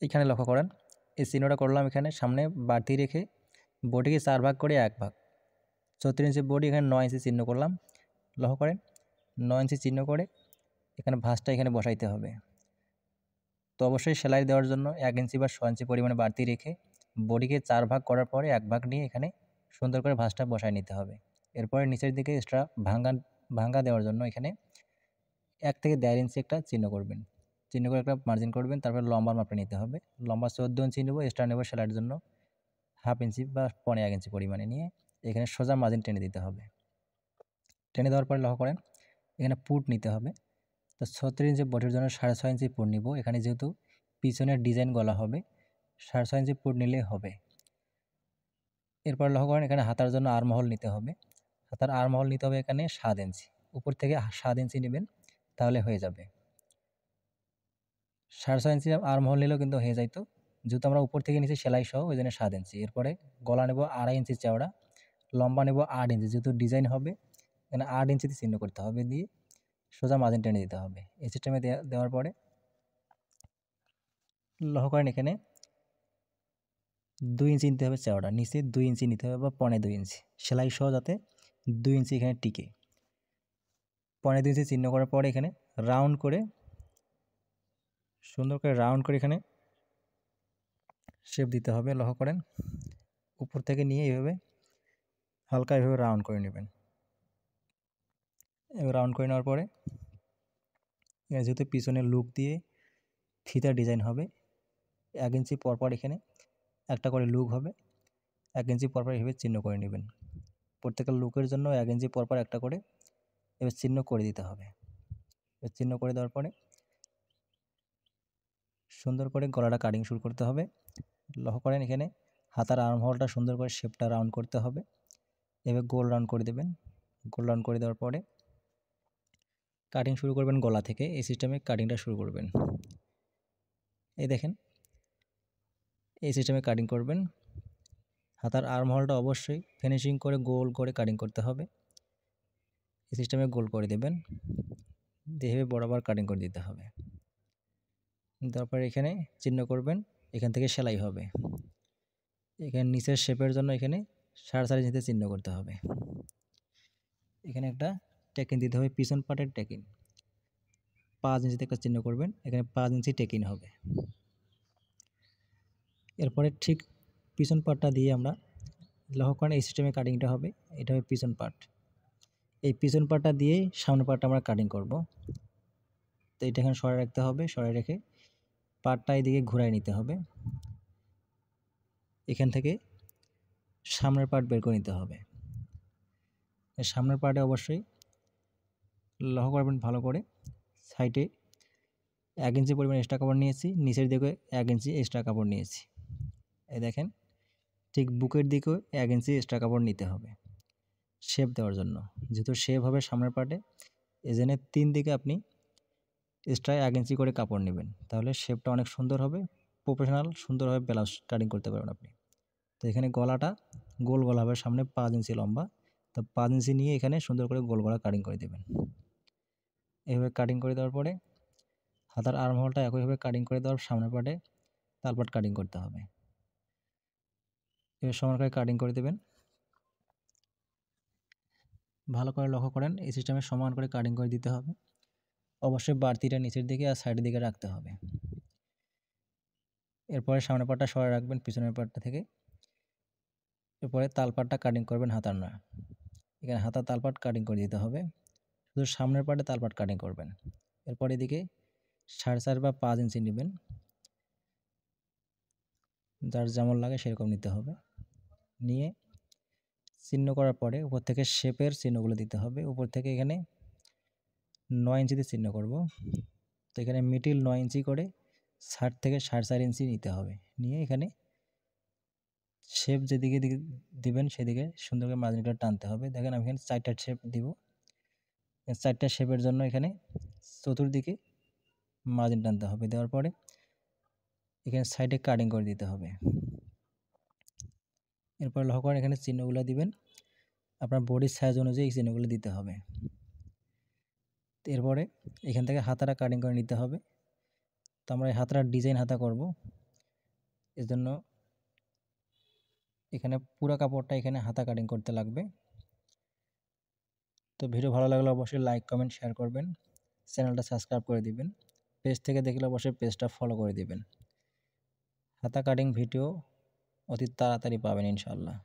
এখানে লক্ষ্য করেন এই চিহ্নটা করলাম এখানে সামনে বাড়তি রেখে বডিকে 4 ভাগ করে 1 ভাগ 34 ইঞ্চি বডি এখানে 9 ইঞ্চি চিহ্ন করলাম। লক্ষ্য করেন 9 ইঞ্চি চিহ্ন করে এখানে ভাঁজটা এখানে বসাইতে হবে। তো অবশ্যই সেলাই দেওয়ার জন্য 1 ইঞ্চি বা 6 ইঞ্চি পরিমাণে বাড়তি রেখে বডিকে 4 ভাগ করার পরে 1 ভাগ নিয়ে এখানে সুন্দর করে ভাঁজটা বসায় নিতে হবে। এরপরে নিচের দিকে এক্সট্রা ভাঙ্গা দেওয়ার জন্য এখানে 1 থেকে 1.5 ইঞ্চি একটা চিহ্ন করবেন। চিহ্ন করে একটা মার্জিন করবেন। তারপরে লম্বার মাপটা নিতে হবে। লম্বা 14 ইঞ্চি নেব, এক্সট্রা নেব সেলাইয়ের জন্য 1/2 ইঞ্চি বা 1.25 ইঞ্চি পরিমাণে নিয়ে এখানে সোজা মার্জিন টেনে দিতে হবে। টেনে দেওয়ার পরে লক্ষ্য করেন এখানে পুট নিতে হবে। তো 36 ইঞ্চি বডির জন্য 6.5 ইঞ্চি পুট নিব। এখানে যেহেতু পিছনের ডিজাইন গলা হবে 6.5 ইঞ্চি পুট নিলেই হবে। এরপর লক্ষ্য করেন এখানে হাতার জন্য আর্মহোল নিতে হবে। হাতার আর্মহোল নিতে হবে এখানে 7 ইঞ্চি। উপর থেকে 7 ইঞ্চি নেবেন তাহলে হয়ে যাবে। 6.5 ইঞ্চি আর্মহোল নিলেও কিন্তু হয়ে যাইতো, যেহেতু আমরা উপর থেকে নিচে সেলাই সহ ওই জন্য 7 ইঞ্চি। এরপরে গলা নেব 2.5 ইঞ্চি চওড়া, লম্বা নেব 8 ইঞ্চি। যেহেতু ডিজাইন হবে এখানে 8 ইঞ্চিতে চিহ্ন করতে হবে, দিয়ে সোজা মার্জিন টেনে দিতে হবে। এই সিস্টেমে দেওয়ার পরে লক্ষ্য করেন এখানে 2 ইঞ্চি নিতে হবে চওড়া, নিচে 2 ইঞ্চি নিতে হবে বা 1.25 ইঞ্চি সেলাই সহ, যাতে 2 ইঞ্চি এখানে টিকে। 1.25 ইঞ্চি চিহ্ন করার পরে এখানে রাউন্ড করে সুন্দর করে রাউন্ড করে এখানে শেপ দিতে হবে। লক্ষ্য করেন উপর থেকে নিয়ে এইভাবে হালকা এভাবে রাউন্ড করে নেবেন। এবার রাউন্ড করে নেওয়ার পরে যেহেতু পিছনে লুক দিয়ে ফিতা ডিজাইন হবে 1 ইঞ্চি পরপর এখানে একটা করে লুক হবে। 1 ইঞ্চি পরপর এভাবে চিহ্ন করে নেবেন। প্রত্যেকটা লুকের জন্য 1 ইঞ্চি পরপর একটা করে এবার চিহ্ন করে দিতে হবে। এবার চিহ্ন করে দেওয়ার পরে সুন্দর করে গলাটা কাটিং শুরু করতে হবে। লক্ষ্য করেন এখানে হাতার আর্মহোলটা সুন্দর করে শেপটা রাউন্ড করতে হবে। এবার গোল রাউন্ড করে দেবেন। গোল রাউন্ড করে দেওয়ার পরে কাটিং শুরু করবেন গলা থেকে। এই সিস্টেমে কাটিংটা শুরু করবেন। এই দেখেন এই সিস্টেমে কাটিং করবেন। হাতার আর্মহোলটা অবশ্যই ফিনিশিং করে গোল করে কাটিং করতে হবে। এই সিস্টেমে গোল করে দেবেন, দিয়ে বরাবর কাটিং করে দিতে হবে। তারপর এখানে চিহ্ন করবেন, এখান থেকে সেলাই হবে। এখানে নিচের শেপের জন্য এখানে 4.5 ইঞ্চিতে চিহ্ন করতে হবে। এখানে একটা টেকিন দিতে হবে, পিছন পার্টের টেকিন 5 ইঞ্চিতে একটা চিহ্ন করবেন। এখানে 5 ইঞ্চি টেকিন হবে। এরপরে ঠিক পিছন পার্টটা দিয়ে আমরা লক্ষ্য করেন এই সিস্টেমে কাটিংটা হবে। এটা হবে পিছন পার্ট। এই পিছন পার্টটা দিয়ে সামনের পার্টটা আমরা কাটিং করব। তো এটা এখানে সরাই রাখতে হবে। সরাই রেখে পার্টটা এদিকে ঘুরাই নিতে হবে। এখান থেকে সামনের পার্ট বের করে নিতে হবে। সামনের পার্টে অবশ্যই লক্ষ্য করবেন ভালো করে, সাইডে 1 ইঞ্চি পরিমাণ এক্সট্রা কাপড় নিয়েছি, নিচের দিকে 1 ইঞ্চি এক্সট্রা কাপড় নিয়েছি। এই দেখেন ঠিক বুকের দিকেও 1 ইঞ্চি এক্সট্রা কাপড় নিতে হবে শেপ দেওয়ার জন্য। যেহেতু শেপ হবে সামনের পার্টে, এই জন্য 3 দিকে আপনি এক্সট্রা 1 ইঞ্চি করে কাপড় নেবেন, তাহলে শেপটা অনেক সুন্দর হবে। প্রফেশনাল সুন্দরভাবে ব্লাউজ কাটিং করতে পারবেন আপনি। তো এখানে গলাটা গোল গলা হবে, সামনে 5 ইঞ্চি লম্বা। তো 5 ইঞ্চি নিয়ে এখানে সুন্দর করে গোল গলা কাটিং করে দেবেন। এইভাবে কাটিং করে দেওয়ার পরে হাতার আর্মহোলটা একইভাবে কাটিং করে দেওয়ার সামনের পার্টে তালপাট কাটিং করতে হবে। এবার সমান করে কাটিং করে দেবেন। ভালো করে লক্ষ্য করেন এই সিস্টেমে সমান করে কাটিং করে দিতে হবে। অবশ্যই বাড়তিটা নিচের দিকে আর সাইডের দিকে রাখতে হবে। এরপরে সামনের পাটটা সরাই রাখবেন পিছনের পাটটা থেকে। এরপরে তালপাটটা কাটিং করবেন হাতার না। এখানে হাতার তালপাট কাটিং করে দিতে হবে। শুধু সামনের পাটে তালপাট কাটিং করবেন। এরপর এদিকে 4.5 বা 5 ইঞ্চি নেবেন, যার যেমন লাগে সেরকম নিতে হবে। নিয়ে চিহ্ন করার পরে উপর থেকে শেপের চিহ্নগুলো দিতে হবে। উপর থেকে এখানে 9 ইঞ্চিতে চিহ্ন করব। তো এখানে মিডিল 9 ইঞ্চি করে 60 থেকে 4.5 ইঞ্চি নিতে হবে। নিয়ে এখানে শেপ যেদিকে দিবেন সেদিকে সুন্দর করে মার্জিনটা টানতে হবে। দেখেন আমি এখানে 4টা শেপ দিব। 4টা শেপের জন্য এখানে চতুর্দিকে মার্জিন টানতে হবে। দেওয়ার পরে এখানে সাইডে কাটিং করে দিতে হবে। এরপর লক্ষ্য করেন এখানে চিহ্নগুলো দিবেন, আপনার বডির সাইজ অনুযায়ী এই চিহ্নগুলো দিতে হবে। এরপরে এখান থেকে হাতাটা কাটিং করে নিতে হবে। তো আমরা এই হাতার ডিজাইন হাতা করব। এজন্য এখানে পুরো কাপড়টা এখানে হাতা কাটিং করতে লাগবে। তো ভিডিও ভালো লাগলে অবশ্যই লাইক, কমেন্ট, শেয়ার করবেন। চ্যানেলটা সাবস্ক্রাইব করে দিবেন। পেজ থেকে দেখলে অবশ্যই পেজটা ফলো করে দিবেন। হাতা কাটিং ভিডিও অতি তাড়াতাড়ি পাবেন ইনশাআল্লাহ।